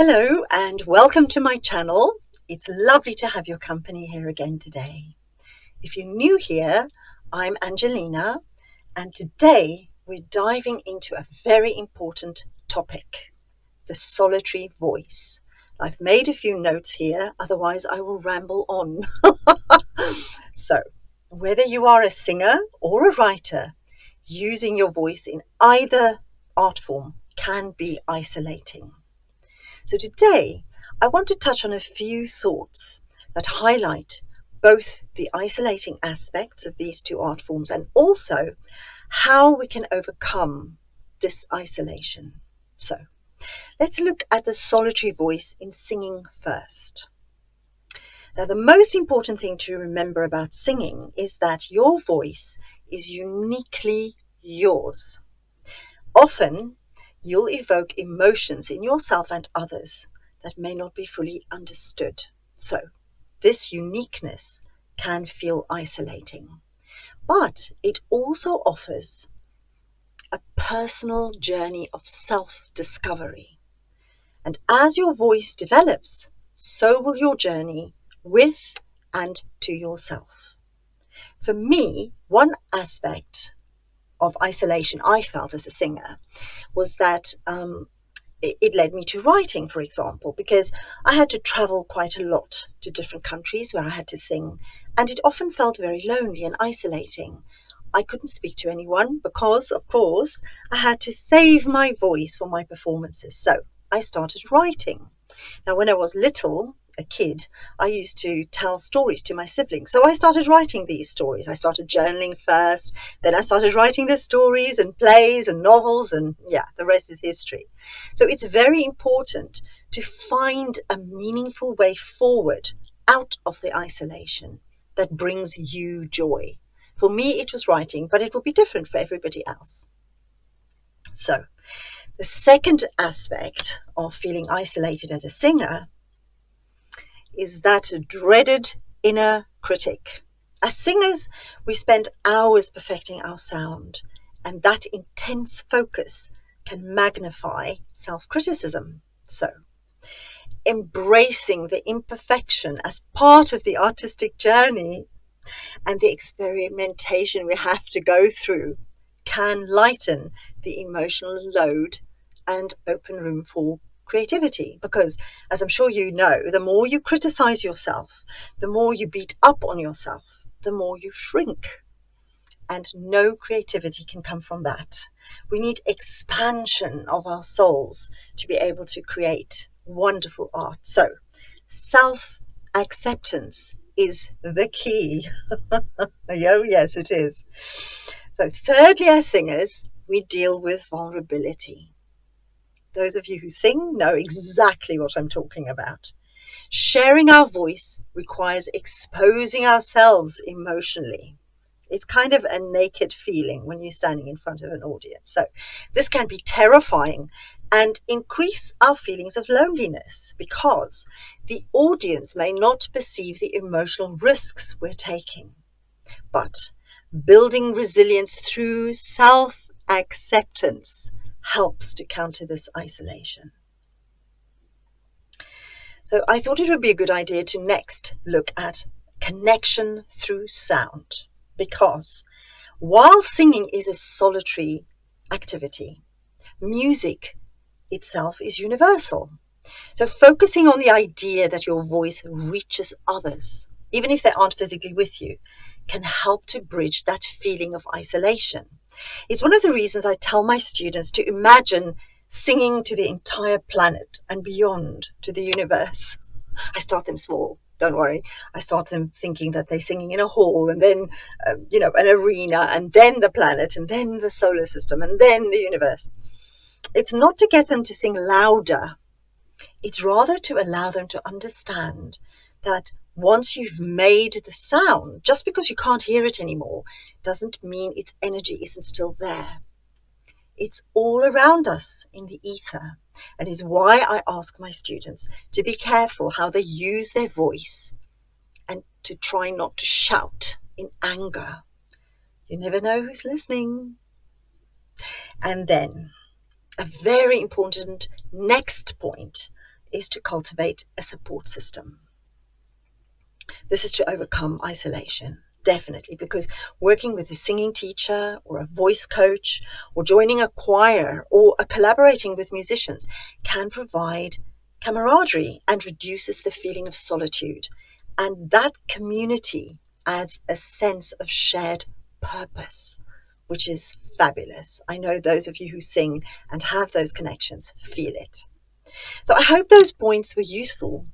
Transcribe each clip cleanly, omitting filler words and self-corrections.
Hello and welcome to my channel. It's lovely to have your company here again today. If you're new here, I'm Angelina, and today we're diving into a very important topic, the solitary voice. I've made a few notes here, otherwise I will ramble on. So, whether you are a singer or a writer, using your voice in either art form can be isolating. So today, I want to touch on a few thoughts that highlight both the isolating aspects of these two art forms and also how we can overcome this isolation. So let's look at the solitary voice in singing first. Now, the most important thing to remember about singing is that your voice is uniquely yours. Often, you'll evoke emotions in yourself and others that may not be fully understood. So, this uniqueness can feel isolating, but it also offers a personal journey of self-discovery. And as your voice develops, so will your journey with and to yourself. For me, one aspect of isolation I felt as a singer was that it led me to writing, for example, because I had to travel quite a lot to different countries where I had to sing, and it often felt very lonely and isolating. I couldn't speak to anyone because, of course, I had to save my voice for my performances. So I started writing. Now, when I was little, a kid, I used to tell stories to my siblings. So I started writing these stories. I started journaling first, then I started writing the stories and plays and novels, and yeah, the rest is history. So it's very important to find a meaningful way forward out of the isolation that brings you joy. For me, it was writing, but it will be different for everybody else. So the second aspect of feeling isolated as a singer is that dreaded inner critic. As singers, we spend hours perfecting our sound, and that intense focus can magnify self-criticism. So, embracing the imperfection as part of the artistic journey and the experimentation we have to go through can lighten the emotional load and open room for creativity, because as I'm sure you know, the more you criticize yourself, the more you beat up on yourself, the more you shrink, and no creativity can come from that. We need expansion of our souls to be able to create wonderful art. So self-acceptance is the key. Oh yes, it is. So thirdly, as singers, we deal with vulnerability. Those of you who sing know exactly what I'm talking about. Sharing our voice requires exposing ourselves emotionally. It's kind of a naked feeling when you're standing in front of an audience. So this can be terrifying and increase our feelings of loneliness because the audience may not perceive the emotional risks we're taking. But building resilience through self-acceptance helps to counter this isolation. So I thought it would be a good idea to next look at connection through sound, because while singing is a solitary activity, music itself is universal. So focusing on the idea that your voice reaches others, even if they aren't physically with you, can help to bridge that feeling of isolation. It's one of the reasons I tell my students to imagine singing to the entire planet and beyond, to the universe. I start them small, don't worry. I start them thinking that they're singing in a hall, and then an arena, and then the planet, and then the solar system, and then the universe. It's not to get them to sing louder. It's rather to allow them to understand that once you've made the sound, just because you can't hear it anymore, doesn't mean its energy isn't still there. It's all around us in the ether, and is why I ask my students to be careful how they use their voice and to try not to shout in anger. You never know who's listening. And then a very important next point is to cultivate a support system. This is to overcome isolation, definitely, because working with a singing teacher or a voice coach or joining a choir or collaborating with musicians can provide camaraderie and reduces the feeling of solitude. And that community adds a sense of shared purpose, which is fabulous. I know those of you who sing and have those connections feel it. So I hope those points were useful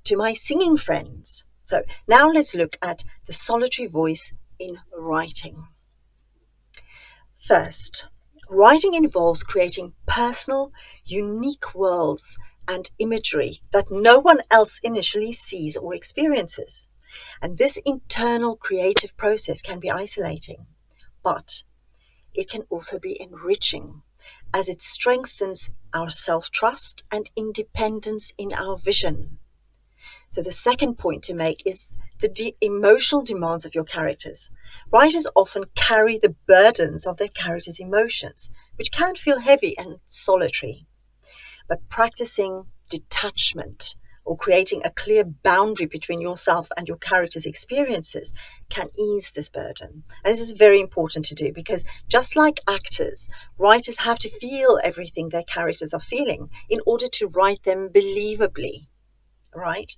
to my singing friends. So now let's look at the solitary voice in writing. First, writing involves creating personal, unique worlds and imagery that no one else initially sees or experiences. And this internal creative process can be isolating, but it can also be enriching as it strengthens our self-trust and independence in our vision. So the second point to make is the emotional demands of your characters. Writers often carry the burdens of their characters' emotions, which can feel heavy and solitary. But practicing detachment or creating a clear boundary between yourself and your character's experiences can ease this burden. And this is very important to do because just like actors, writers have to feel everything their characters are feeling in order to write them believably, right?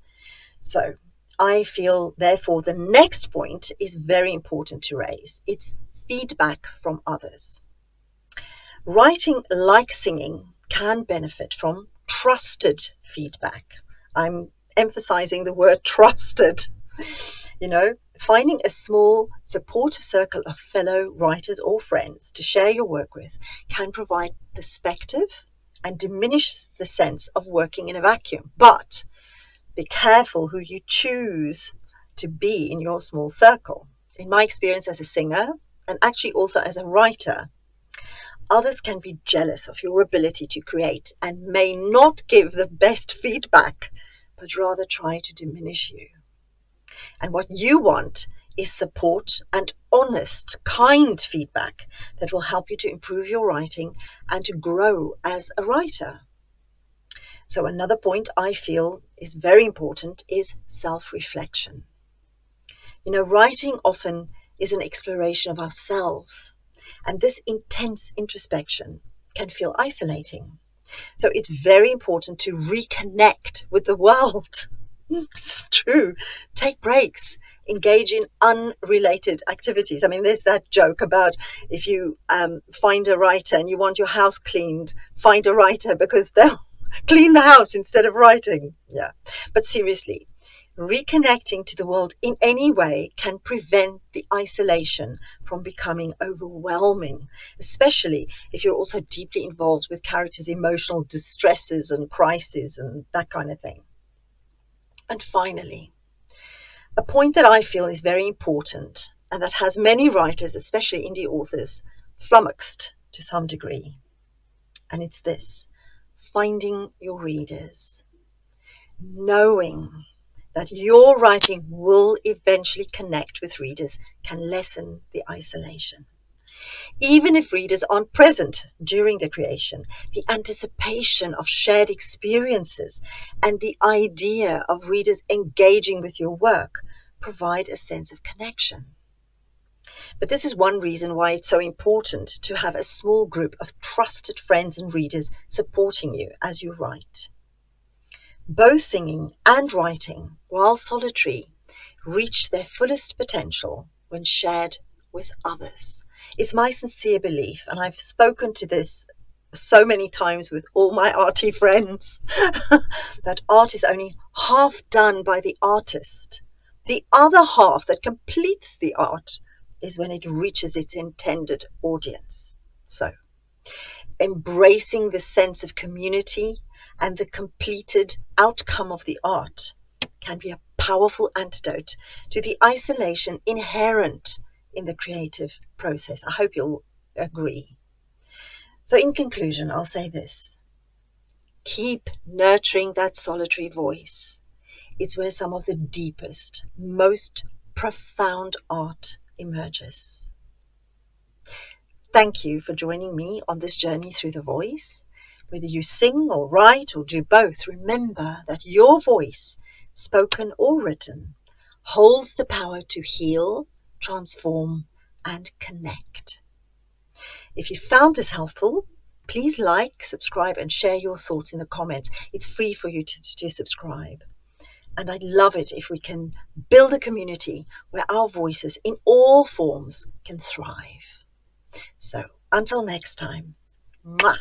So I feel, therefore, the next point is very important to raise. It's feedback from others. Writing, like singing, can benefit from trusted feedback. I'm emphasizing the word trusted. Finding a small supportive circle of fellow writers or friends to share your work with can provide perspective and diminish the sense of working in a vacuum. But be careful who you choose to be in your small circle. In my experience as a singer, and actually also as a writer, others can be jealous of your ability to create and may not give the best feedback, but rather try to diminish you. And what you want is support and honest, kind feedback that will help you to improve your writing and to grow as a writer. So another point I feel is very important is self-reflection. Writing often is an exploration of ourselves, and this intense introspection can feel isolating. So it's very important to reconnect with the world. It's true. Take breaks. Engage in unrelated activities. I mean, there's that joke about if you find a writer and you want your house cleaned, find a writer because they'll clean the house instead of writing. Yeah. But seriously, reconnecting to the world in any way can prevent the isolation from becoming overwhelming, especially if you're also deeply involved with characters' emotional distresses and crises and that kind of thing. And finally, a point that I feel is very important and that has many writers, especially indie authors, flummoxed to some degree. And it's this: finding your readers. Knowing that your writing will eventually connect with readers can lessen the isolation. Even if readers aren't present during the creation, the anticipation of shared experiences and the idea of readers engaging with your work provide a sense of connection. But this is one reason why it's so important to have a small group of trusted friends and readers supporting you as you write. Both singing and writing, while solitary, reach their fullest potential when shared with others. It's my sincere belief, and I've spoken to this so many times with all my arty friends, that art is only half done by the artist. The other half that completes the art is when it reaches its intended audience. So, embracing the sense of community and the completed outcome of the art can be a powerful antidote to the isolation inherent in the creative process. I hope you'll agree. So in conclusion, I'll say this: keep nurturing that solitary voice. It's where some of the deepest, most profound art emerges. Thank you for joining me on this journey through the voice. Whether you sing or write or do both, remember that your voice, spoken or written, holds the power to heal, transform, and connect. If you found this helpful, please like, subscribe, and share your thoughts in the comments. It's free for you to subscribe. And I'd love it if we can build a community where our voices in all forms can thrive. So until next time, mwah.